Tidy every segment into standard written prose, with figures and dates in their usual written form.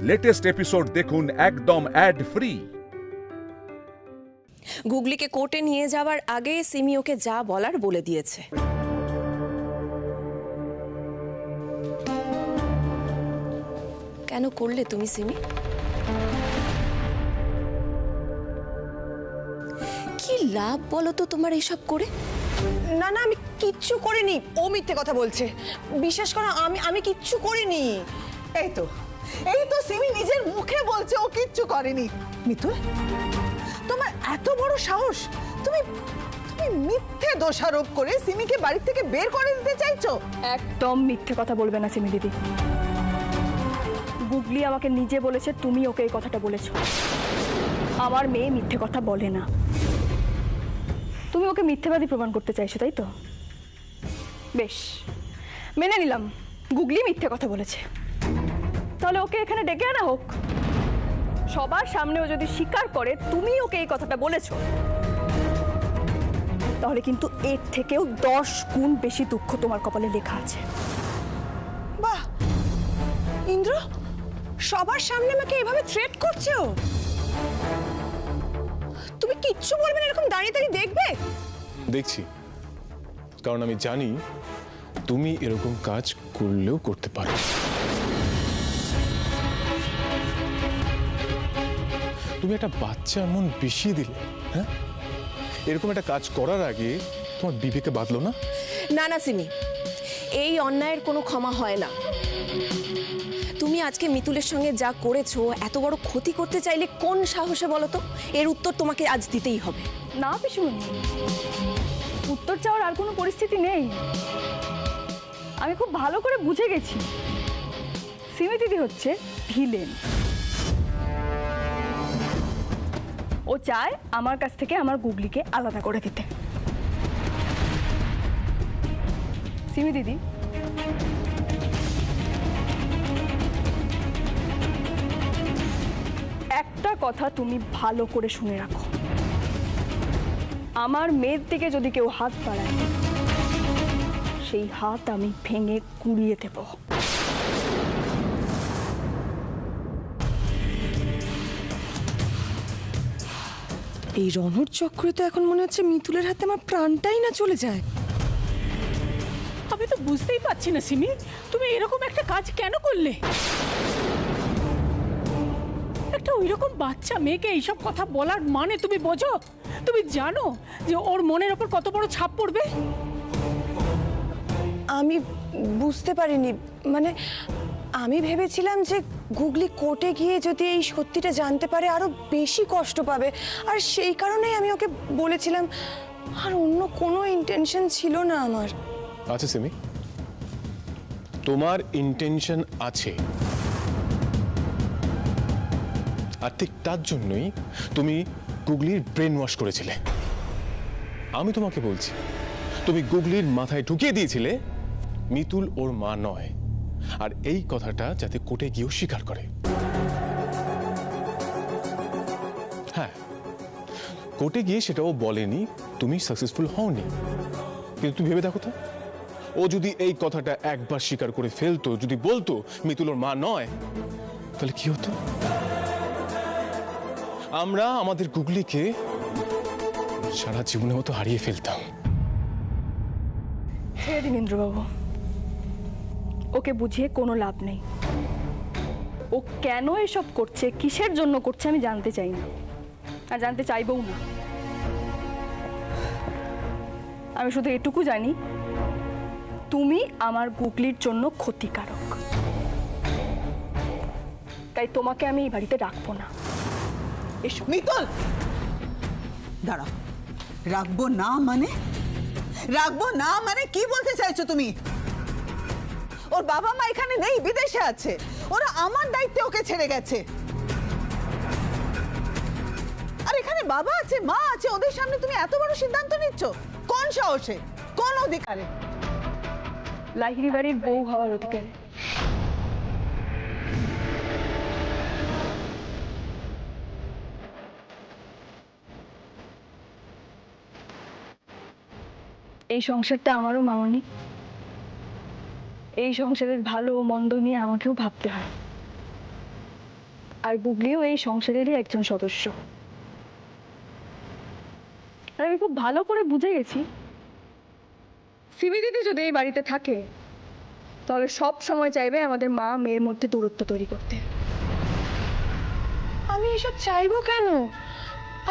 Latest episode দেখুন একদম add free. গুগলিকে কোর্টে নিয়ে যাওয়ার আগে সিমি ওকে যা বলার বলে দিয়েছে। কেন করলে তুমি সিমি? কি লাভ বলো তো তোমার এসব করে? না না, আমি কিচ্ছু করিনি। ও মিথ্যে কথা বলছে, বিশ্বাস করো। আমি কিচ্ছু করিনি। এই তো সিমি নিজের মুখে বলছে ও কিচ্ছু করেনি। মিতুল, তোমার এত বড় সাহস, তুমি তুমি মিথ্যে দোষারোপ করে সিমিকে বাড়ি থেকে বের করে দিতে চাইছো? একদম মিথ্যে কথা বলবে না সিমি দিদি। গুগলি আমাকে নিজে বলেছে তুমি ওকে এই কথাটা বলেছো। আমার মেয়ে মিথ্যে কথা বলে না। তুমি ওকে মিথ্যেবাদী প্রমাণ করতে চাইছো, তাই তো? বেশ, মেনে নিলাম গুগলি মিথ্যে কথা বলেছে। তাহলে ওকে এখানে ডেকে আনা হোক। সবার সামনেও যদি স্বীকার করে তুমি ওকে এই কথাটা বলেছো, তাহলে কিন্তু এর থেকেও 10 গুণ বেশি দুঃখ তোমার কপালে লেখা আছে। বাহ ইন্দ্র, সবার সামনে আমাকে এভাবে থ্রেট করছে ও। তুমি কিচ্ছু বলবে না, এরকম দাঁড়িয়ে দাঁড়িয়ে দেখবে? দেখছি, কারণ আমি জানি তুমি এরকম কাজ করলেও করতে পারো। তুমি একটা বাচ্চার মন বিষিয়ে দিলে। হ্যাঁ, এরকম একটা কাজ করার আগে তোমার বিবেকে বাঁধলো না? না না সিমি, এই অন্যায়ের কোনো ক্ষমা হয় না। তুমি আজকে মিতুলের সঙ্গে যা করেছো, এত বড় ক্ষতি করতে চাইলে কোন সাহসে বলো তো? এর উত্তর তোমাকে আজ দিতেই হবে। না পিসুমণি, উত্তর চাওয়ার আর কোনো পরিস্থিতি নেই। আমি খুব ভালো করে বুঝে গেছি সিমি দিদি হচ্ছে ভিলেন। ও চায় আমার কাছ থেকে আমার গুগলিকে আলাদা করে দিতে। সিমি দিদি, একটা কথা তুমি ভালো করে শুনে রাখো। আমার মেয়ের দিকে যদি কেউ হাত বাড়ায়, সেই হাত আমি ভেঙে গুঁড়িয়ে দেব। এই রণর চক্রে তো এখন মনে হচ্ছে মিতুলের হাতে আমার প্রাণটাই না চলে যায়। আমি তো বুঝতেই পারছি না সিমি, তুমি এরকম একটা কাজ কেন করলে? একটা ওইরকম বাচ্চা মেয়েকে এইসব কথা বলার মানে তুমি বোঝো? তুমি জানো যে ওর মনের ওপর কত বড় ছাপ পড়বে? আমি বুঝতে পারিনি, মানে আমি ভেবেছিলাম যে গুগলি কোর্টে গিয়ে যদি এই সত্যিটা জানতে পারে আরো বেশি কষ্ট পাবে, আর সেই কারণেই আমি ওকে বলেছিলাম। আর অন্য কোনো ইন্টেনশন ছিল না আমার। আচ্ছা সিমি, তোমার ইন্টেনশন আছে, আর ঠিক তার জন্যই তুমি গুগলির ব্রেন ওয়াশ করেছিলে। আমি তোমাকে বলছি, তুমি গুগলির মাথায় ঢুকিয়ে দিয়েছিলে মিতুল ওর মা নয়, আর এই কথাটা যাতে কোর্টে গিয়েও স্বীকার করে। হ্যাঁ, কোর্টে গিয়ে সেটাও বলেনি তুমি সাকসেসফুল হওনি, কিন্তু তুমি ভেবে দেখো তো, ও যদি এই কথাটা একবার স্বীকার করে ফেলতো, যদি বলতো মিতুল ওর মা নয়, তাহলে কি হতো? আমরা আমাদের গুগলিকে সারা জীবনের মতো হারিয়ে ফেলতাম। ছেড়ে দিন ইন্দ্রবাবু, ওকে বুঝিয়ে কোনো লাভ নেই। ও কেন এসব করছে, কিসের জন্য করছে আমি জানতে চাই না, আর জানতে চাইবও না। আমি শুধু এটুকু জানি, তুমি আমার গুগলির জন্য ক্ষতিকারক, তাই তোমাকে আমি এই বাড়িতে রাখবো না। এসো। মিতুল, দাঁড়াও। রাখবো না মানে? রাখবো না মানে কি বলতে চাইছো তুমি? ওর বাবা মা এখানে নেই, বিদেশে আছে। ওরা আমার দায়িত্বে ওকে ছেড়ে গেছে। আর এখানে বাবা আছে, মা আছে, ওদের সামনে তুমি এত বড় সিদ্ধান্ত নিচ্ছ? কোন সাহসে, কোন অধিকারে? লাহিড়ী বাড়ির বউ হওয়ার অধিকারে। এই সংসারটা আমারও মামনি। এই সংসারের ভালো ও মন্দ নিয়ে আমাকেও ভাবতে হয়। আর গুগলিও এই সংসারেরই একজন সদস্য। আর আমি খুব ভালো করে বুঝে গেছি, সিমি দিদি যদি এই বাড়িতে থাকে তাহলে সব সময় চাইবে আমাদের মা মেয়ের মধ্যে দূরত্ব তৈরি করতে। আমি এসব চাইবো কেন?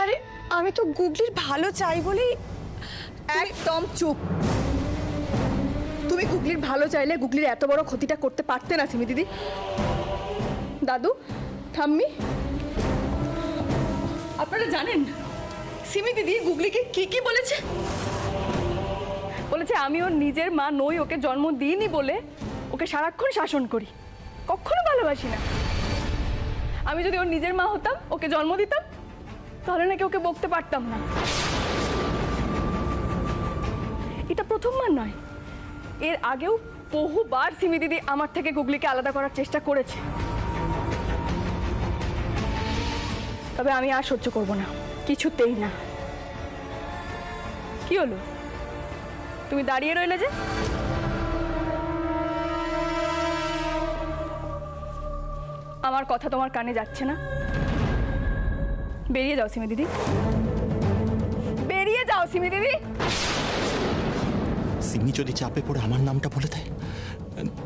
আরে আমি তো গুগলির ভালো চাই বলেই। একদম চুপ। তুমি গুগলির ভালো চাইলে গুগলির এত বড় ক্ষতিটা করতে পারতে না সিমি দিদি। দাদু, ঠাম্মি, আপনারা জানেন সিমি দিদি গুগলিকে কি কি বলেছে? বলেছে আমি ওর নিজের মা নই, ওকে জন্ম দিইনি বলে ওকে সারাক্ষণ শাসন করি, কখনো ভালোবাসি না। আমি যদি ওর নিজের মা হতাম, ওকে জন্ম দিতাম, তাহলে নাকি ওকে বকতে পারতাম না। এটা প্রথমবার নয়, এর আগেও বহুবার সিমি দিদি আমার থেকে গুগলিকে আলাদা করার চেষ্টা করেছে। তবে আমি আর সহ্য করব না, কিছুতেই না। কি হলো, তুমি দাঁড়িয়ে রইলে যে? আমার কথা তোমার কানে যাচ্ছে না? বেরিয়ে যাও সিমি দিদি, বেরিয়ে যাও সিমি দিদি। সিমি যদি চাপে পড়ে আমার নামটা বলে দেয়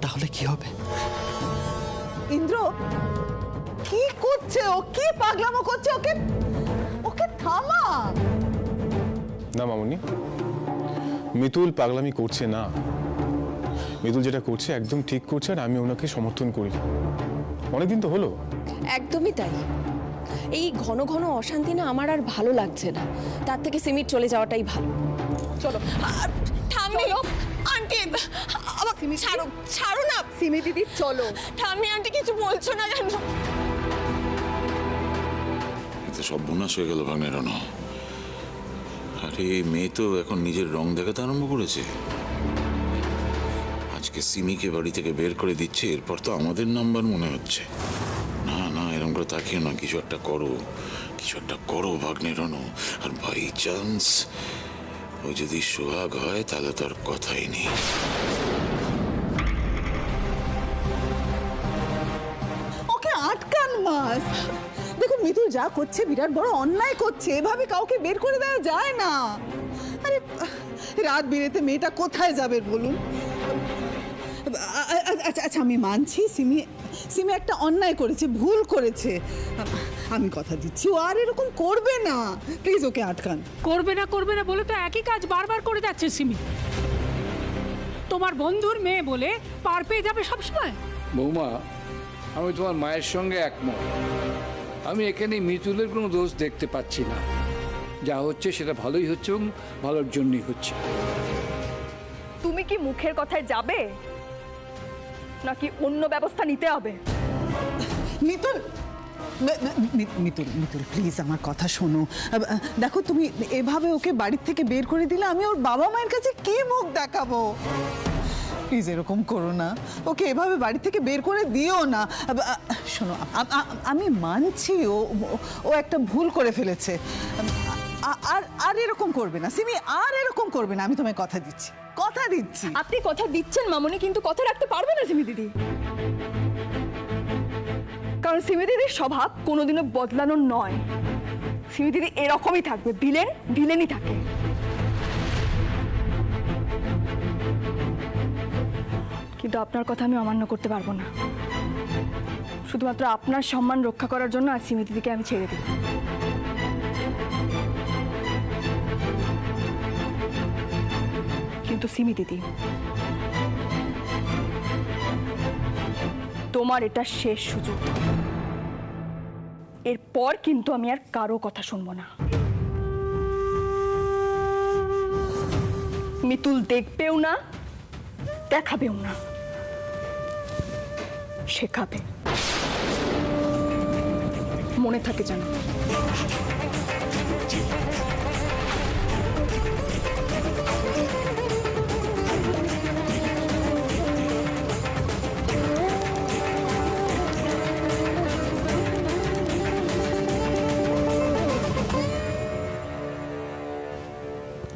তাহলে কি হবে? ইন্দ্র কি করছে ও? কি পাগলামো করছে? ওকে ওকে থামা। না মামুনি, মিতুল পাগলামি করছে না। মিতুল যেটা করছে একদম ঠিক করছে, আর আমি ওনাকে সমর্থন করি। অনেকদিন তো হলো। একদমই তাই। এই ঘন ঘন অশান্তি না আমার আর ভালো লাগছে না, তার থেকে সিমির চলে যাওয়াটাই ভালো। চলো। ঠাম্মি, আন্টি আমাকে ছাড়ো, ছাড়ো না সিমি দিদি চলো। ঠাম্মি, আন্টি কিছু বলছো না কেন? এতে সর্বনাশ হয়ে গেল ভাগ্নের রণ। আরে মেয়ে তো এখন নিজের রং দেখাতে আরম্ভ করেছে। আজকে সিমিকে বাড়ি থেকে বের করে দিচ্ছে, এরপর তো আমাদের নাম্বার মনে হচ্ছে। না না, এরকম করে তাকিও না, কিছু একটা করো, কিছু একটা করো ভাগ্নের রণ। আর বাই চান্স ও যদি সোহাগ হয় তাহলে তো আর কথাই নেই। ওকে আটকান মাস। দেখো মিতুল যা করছে বিরাট বড় অন্যায় করছে, এভাবে কাউকে বের করে দেওয়া যায় না। আরে রাত বিরেতে মেয়েটা কোথায় যাবে বলুন? আচ্ছা আচ্ছা, আমি মানছি সিমি একটা অন্যায় করেছে, ভুল করেছে। আমি কথা দিচ্ছি ও আর এরকম করবে না। প্লিজ ওকে আটকান। করবে না বলে তো একই কাজ বারবার করে যাচ্ছে সিমি। তোমার বন্ধুর মেয়ে বলে পার পেয়ে যাবে সবসময়। বৌমা, আমি তোমার মায়ের সঙ্গে একমত। আমি এখানে মিতুলের কোনো দোষ দেখতে পাচ্ছি না। যা হচ্ছে সেটা ভালোই হচ্ছে এবং ভালোর জন্যই হচ্ছে। তুমি কি মুখের কথায় যাবে নাকি অন্য ব্যবস্থা নিতে হবে? মিতুল মিতুল মিতুল প্লিজ আমার কথা শোনো। দেখো তুমি এভাবে ওকে বাড়ির থেকে বের করে দিলে আমি ওর বাবা মায়ের কাছে কি মুখ দেখাবো? প্লিজ এরকম করো না, ওকে এভাবে বাড়ি থেকে বের করে দিও না। শোনো, আমি মানছি ও একটা ভুল করে ফেলেছে। আর এরকম করবে না সিমি, আর এরকম করবে না। আমি তোমায় কথা দিচ্ছি, কথা দিচ্ছি। আপনি কথা দিচ্ছেন মামনি, কিন্তু কথা রাখতে পারবে না সিমি দিদি। কারণ সিমি দিদির স্বভাব কোনোদিনও বদলানোর নয়। সিমি দিদি এরকমই থাকবে, ভিলেনই থাকে। কিন্তু আপনার কথা আমি অমান্য করতে পারবো না। শুধুমাত্র আপনার সম্মান রক্ষা করার জন্য আজ সিমি দিদিকে আমি ছেড়ে দিই। কিন্তু সিমি দিদি, তোমার এটা শেষ সুযোগ। এরপর কিন্তু আমি আর কারো কথা শুনবো না। মিতুল দেখবেও না, দেখাবেও না, শেখাবে। মনে থাকে যেন।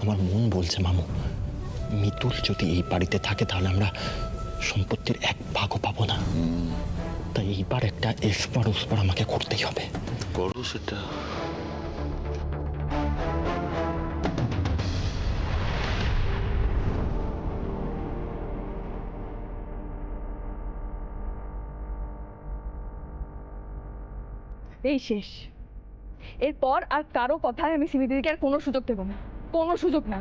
আমার মন বলছে মামু, মিতুল যদি এই বাড়িতে থাকে তাহলে আমরা সম্পত্তির এক ভাগও পাবো না। তাই এইবার একটা এসপার ওসপার আমাকে করতেই হবে। করো সেটা। এই শেষ। এরপর আর কারো কথায় আমি সিমি দিদিকে আর কোনো সুযোগ দেবো না, কোনো সুযোগ না।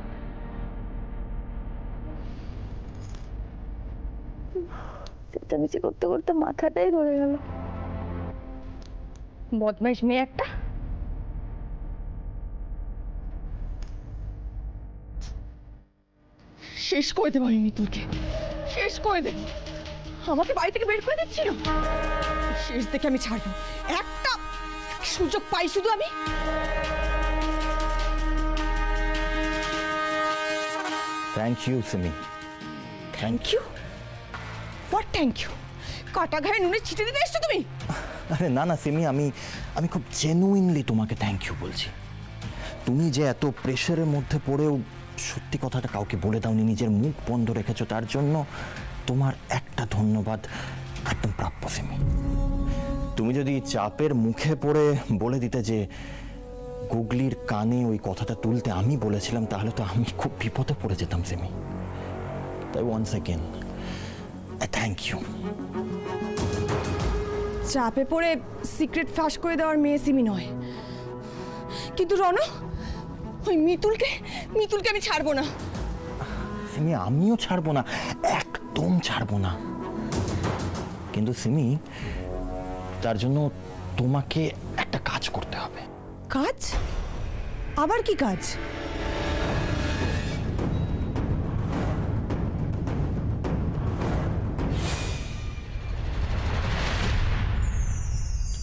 চেঁচামেচি করতে করতে মাথাটাই ধরে গেল। বদমাইশ মেয়ে একটা। শেষ করে দেবো আমি মিতুলকে, শেষ করে দেবো। আমাকে বাড়ি থেকে বের করে দিচ্ছিল, শেষ দেখে আমি ছাড়বো। একটা সুযোগ পাই শুধু আমি। Thank you Simi. Thank you? What thank you? কাটা ঘায়ে নুনে ছিটে দিতে এসছো তুমি? আরে না না সিমি, আমি খুব জেনুইনলি তোমাকে থ্যাংক ইউ বলছি। তুমি যে এত প্রেশারের মধ্যে পড়েও সত্যি কথাটা কাউকে বলে দাওনি, নিজের মুখ বন্ধ রেখেছো, তার জন্য তোমার একটা ধন্যবাদ একদম প্রাপ্য সিমি। তুমি যদি চাপের মুখে পড়ে বলে দিতে যে গুগলির কানে ওই কথাটা তুলতে আমি বলেছিলাম, তাহলে তো আমি খুব বিপদে পড়ে যেতাম সিমি। তাই ওয়ান্স অ্যাগেন থ্যাংক ইউ। চাপে পড়ে সিক্রেট ফাঁস করে দেওয়ার মেয়ে সিমি নয়, কিন্তু রনো, ওই মিতুলকে আমি ছাড়বো না। সিমি আমিও ছাড়বো না, একদম ছাড়বো না। কিন্তু সিমি, তার জন্য তোমাকে একটা কাজ করতে হবে। কাজ? আবার কি কাজ?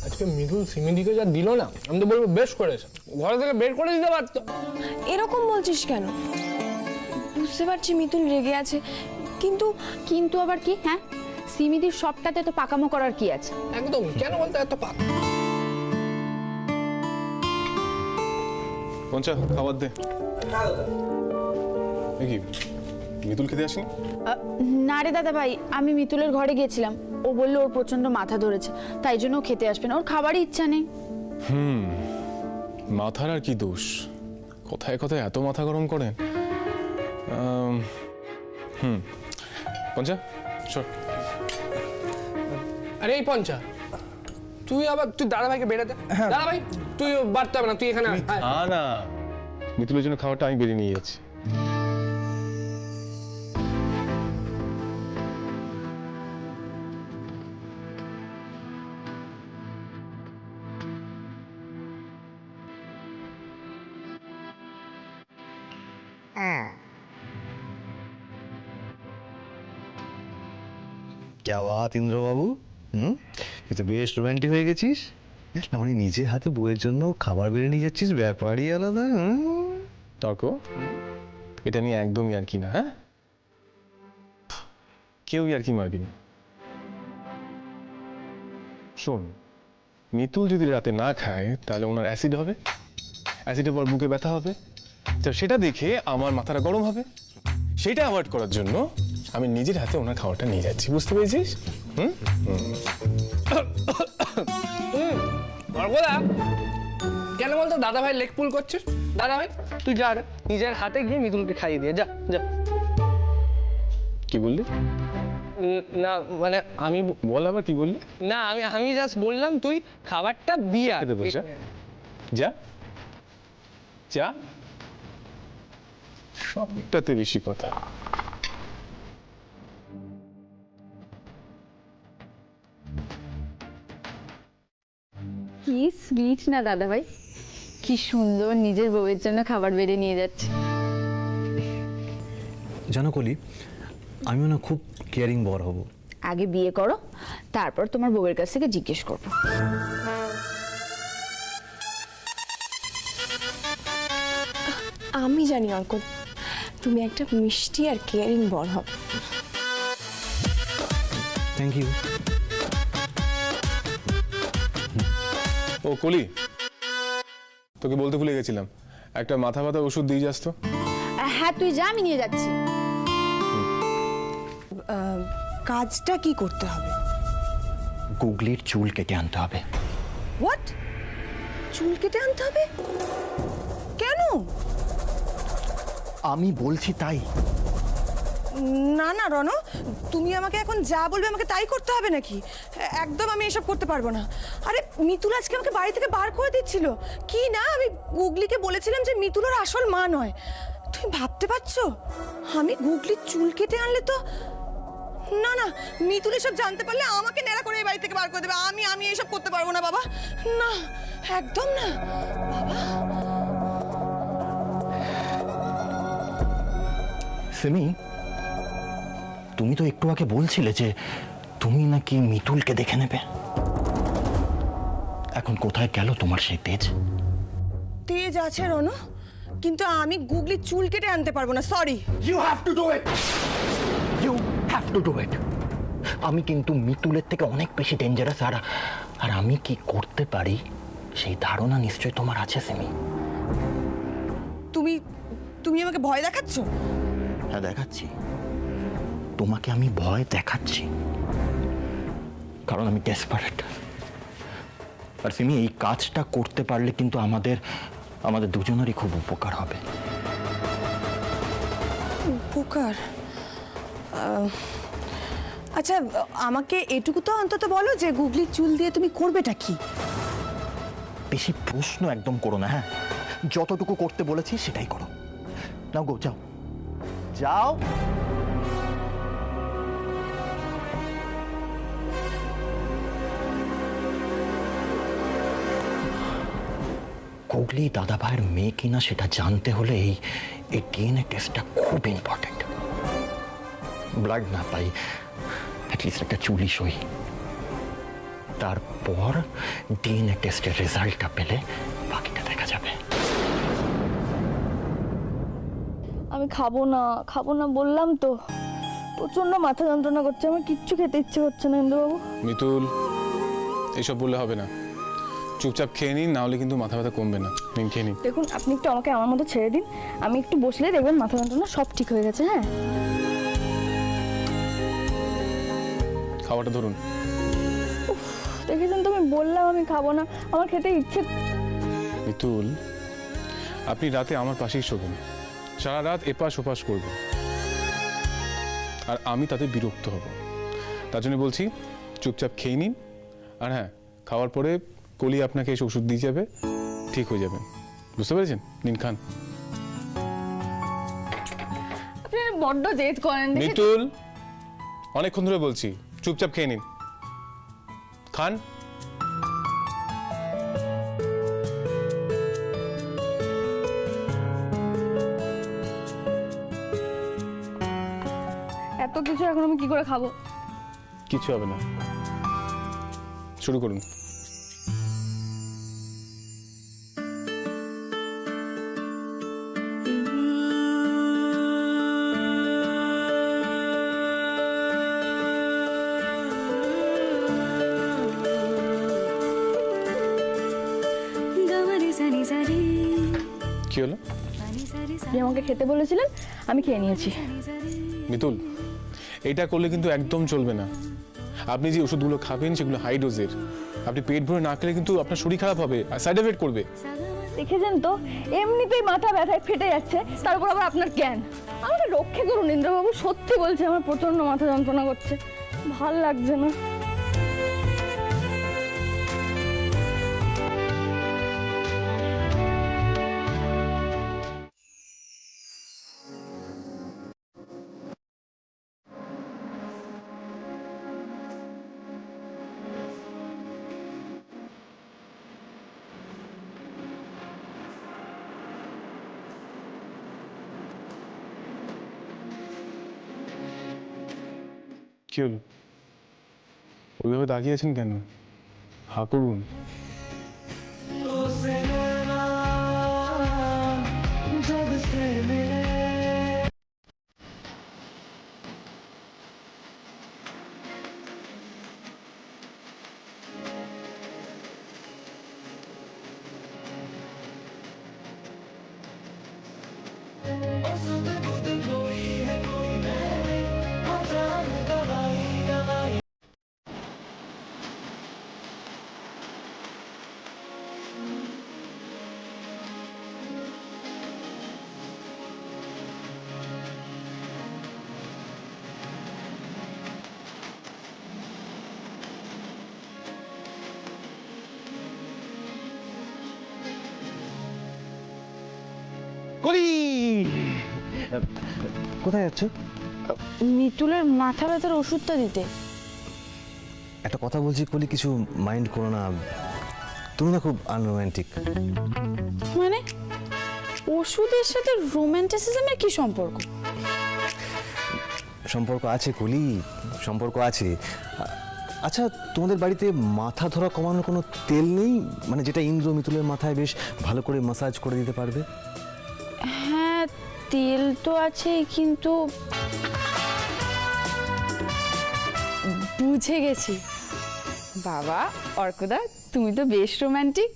আজকে মিতুল সিমিদিকে যা দিল না, আমি তো বলবো বেশ করেছে, ঘরে থেকে বের করে দিতে পারতো। এরকম বলছিস কেন? বুঝতে পারছি মিতুল রেগে আছে, কিন্তু আবার কি? হ্যাঁ, সিমিদির সবটাতে তো পাকামো করার কি আছে? একদম, কেন বলতে এত পাক? পঞ্চা, খাবার দে। কি মিতুল খেতে আসেনি? না রে দাদা ভাই, আমি মিতুলের ঘরে গিয়েছিলাম, ও বললো ওর প্রচন্ড মাথা ধরেছে, তাই জন্য ও খেতে আসবে না, ওর খাবারই ইচ্ছা নেই। মাথার আর কি দোষ? কথায় কথায় এত মাথা গরম করেন। পঞ্চা চল। আরে এই পঞ্চা, তুই দাদা ভাইকে বেড়াতে, দাদা ভাই তুই বাড়তে হবে না, তুই এখানে না, মিতুলের জন্য খাবারটা আমি বেরিয়ে নিয়ে যাচ্ছি। क्या बात इंद्रबाबू, তুই তো বেশ রোমান্টিক হয়ে গেছিস। না মানে নিজের হাতে বউয়ের জন্য খাবার বেড়ে নিয়ে যাচ্ছিস, ব্যাপারই আলাদা। তর্ক এটা নিয়ে একদমই আর কি না। হ্যাঁ, কেউ আর কি মারবি না। শোন, মিতুল যদি রাতে না খায় তাহলে ওনার অ্যাসিড হবে, অ্যাসিডের পর বুকে ব্যথা হবে, তো সেটা দেখে আমার মাথাটা গরম হবে। সেটা অ্যাভয়েড করার জন্য আমি নিজের হাতে ওনার খাবারটা নিয়ে যাচ্ছি, বুঝতে পেরেছিস? কেন বলতো দাদা ভাই লেগ পুল করছিস? দাদা ভাই তুই যা, নিজের হাতে গিয়ে মিতুলকে খাইয়ে দিয়ে যা যা। কি বললি? না মানে আমি বল আবার কি বললি? না, আমি জাস্ট বললাম তুই খাবারটা দিয়ে আয়। যা যা, সবটাতে বেশি কথা। কি সুইট না দাদা ভাই, কি সুন্দর নিজের বউয়ের জন্য খাবার বেড়ে নিয়ে যাচ্ছে। জানো কলি, আমিও না খুব কেয়ারিং বর হব। আগে বিয়ে করো, তারপর তোমার বউয়ের কাছ থেকে জিজ্ঞেস করবো। আমি জানি অর্ক, তুমি একটা মিষ্টি আর কেয়ারিং বর হবে। Thank you. ও কলি, তোকে বলতে ভুলে গেছিলাম, একটা মাথা ব্যথার ওষুধ দিয়ে যাস তো। হ্যাঁ তুই যা, আমি নিয়ে যাচ্ছি। কাজটা কি করতে হবে? গুগলির চুল কেটে আনতে হবে। হোয়াট? চুল কেটে আনতে হবে? কেন? আমি বলছি তাই। না না রনো, তুমি আমাকে এখন যা বলবে আমাকে তাই করতে হবে নাকি? একদম আমি এসব করতে পারবো না। আরে মিতুল আজকে আমাকে বাড়ি থেকে বার করে দিচ্ছিল কি না, আমি গুগলিকে বলেছিলাম যে মিতুল ওর আসল মা নয়। তুমি ভাবতে পারছো আমি গুগলির চুল কেটে আনলে তো? না না, মিতুল এসব জানতে পারলে আমাকে ন্যাড়া করে এই বাড়ি থেকে বার করে দেবে। আমি এসব করতে পারবো না বাবা, না একদম না বাবা। সিমি, তুমি তো একটু আগে বলছিলে যে তুমি নাকি মিতুলকে দেখে নেবে। এখন কোথায় গেল তোমার সেই তেজ? তেজ আছে রনো, কিন্তু আমি গুগলির চুল কেটে আনতে পারবো না, sorry. You have to do it, you have to do it. আমি কিন্তু মিতুলের থেকে অনেক বেশি ডেঞ্জারাস, আর আমি কি করতে পারি সেই ধারণা নিশ্চয়ই তোমার আছে সিমি। তুমি আমাকে ভয় দেখাচ্ছ? হ্যাঁ দেখাচ্ছি, তোমাকে আমি ভয় দেখাচ্ছি কারণ আমি ডেসপারেট। আর সিমি, এই কাজটা করতে পারলে কিন্তু আমাদের দুজনেরই খুব উপকার হবে। উপকার? আচ্ছা আমাকে এটুকু তো অন্তত বলো যে গুগলির চুল দিয়ে তুমি করবেটা কি? বেশি প্রশ্ন একদম করো না, হ্যাঁ? যতটুকু করতে বলেছি সেটাই করো। নাও গো, যাও যাও। গুগলি দাদা ভাইয়ের মেয়ে কিনা সেটা জানতে হলে এই ডিএনএ টেস্টটা খুব ইম্পর্টেন্ট। ব্লাড না পাই, অ্যাটলিস্ট একটা চুলি সই। তারপর ডিএনএ টেস্টের রেজাল্টটা পেলে বাকিটা দেখা যাবে। আমি খাবো না বললাম তো। প্রচন্ড মাথা যন্ত্রণা করছে, আমার কিচ্ছু খেতে ইচ্ছে হচ্ছে না ইন্দ্রবাবু। মিতুল, এসব বললে হবে না, চুপচাপ খেয়ে নিন, না হলে কিন্তু মাথা ব্যথা কমবে না। নিন খেয়ে নিন। দেখুন আপনি একটু আমাকে আমার মতো ছেড়ে দিন, আমি একটু বসলে দেখবেন মাথা যন্ত্রণা সব ঠিক হয়ে গেছে। হ্যাঁ, খাওয়াটা ধরুন। দেখেছেন তো, আমি বললাম আমি খাবো না, আমার খেতে ইচ্ছে। মিতুল, আপনি রাতে আমার পাশেই শোবেন, সারা রাত এপাশ ওপাশ করবেন, আর আমি তাতে বিরক্ত হব। তার জন্য বলছি চুপচাপ খেয়ে নিন। আর হ্যাঁ, খাওয়ার পরে কলি আপনাকে এসে ওষুধ দিয়ে যাবে, ঠিক হয়ে যাবেন। বুঝতে পেরেছেন? নিন খান। আপনি বড্ড জেদ করেন। মিতুল, অনেকক্ষণ ধরে বলছি চুপচাপ খেয়ে নিন, খান। এত কিছু এখন আমি কি করে খাবো? কিছু হবে না, শুরু করুন। কি হলো? আপনি আমাকে খেতে বলেছিলেন, আমি খেয়ে নিয়েছি। মিতুল, এটা করলে কিন্তু একদম চলবে না। আপনি যে ওষুধগুলো খাবেন সেগুলো হাই ডোজের। আপনি পেট ভরে না খেলে কিন্তু আপনার শরীর খারাপ হবে আর সাইড এফেক্ট করবে। দেখেছেন তো, এমনিতেই মাথা ব্যথায় ফেটে যাচ্ছে, তার উপর আবার আপনার জ্ঞান। আমাকে রক্ষে করুন ইন্দ্রবাবু, সত্যি বলছি আমার প্রচন্ড মাথা যন্ত্রণা করছে, ভাল লাগছে না। কি হলো? ওইভাবে দাঁড়িয়েছেন কেন? হা করুন। কলি, কোথায় যাচ্ছ? মিতুলের মাথা ব্যথার ওষুধটা দিতে। একটা কথা বলছি কলি, কিছু মাইন্ড করো না। তুমি না খুব আনরোম্যান্টিক। মানে ওষুধের সাথে রোম্যান্টিসিজমের কি সম্পর্ক? সম্পর্ক আছে কলি, সম্পর্ক আছে। আচ্ছা, তোমাদের বাড়িতে মাথা ধরা কমানোর কোনো তেল নেই? মানে যেটা ইন্দ্র মিতুলের মাথায় বেশ ভালো করে মাসাজ করে দিতে পারবে? হ্যাঁ, তেল তো আছে, কিন্তু বুঝে গেছি। বাবা অর্কদা, তুমি তো বেশ রোম্যান্টিক।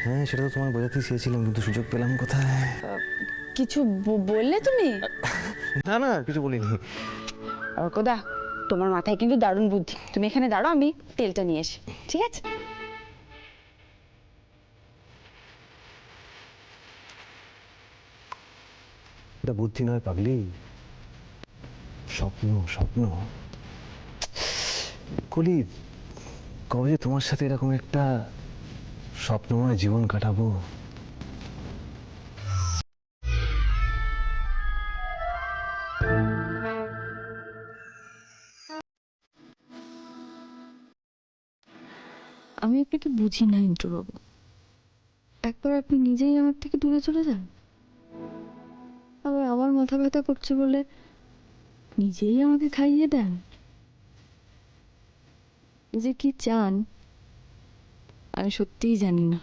হ্যাঁ, সেটা তো তোমার বোঝাতে চেয়েছিলাম, কিন্তু সুযোগ পেলাম কোথায়? কিছু বললে তুমি? না না, কিছু বলিনি। অর্কদা, তোমার মাথায় কিন্তু দারুণ বুদ্ধি। তুমি এখানে দাঁড়াও, আমি তেলটা নিয়ে আসি, ঠিক আছে? এটা বুদ্ধি নয় পাগলি, স্বপ্ন। স্বপ্ন কলি, কবে যে তোমার সাথে এরকম একটা স্বপ্নময় জীবন কাটাবো। আমি আপনাকে বুঝি না ইন্দ্রবাবু। একবার আপনি নিজেই আমার থেকে দূরে চলে যান, আবার আমার মাথা ব্যথা করছে বলে নিজেই আমাকে খাইয়ে দেন। যে কি চান আমি সত্যিই জানি না।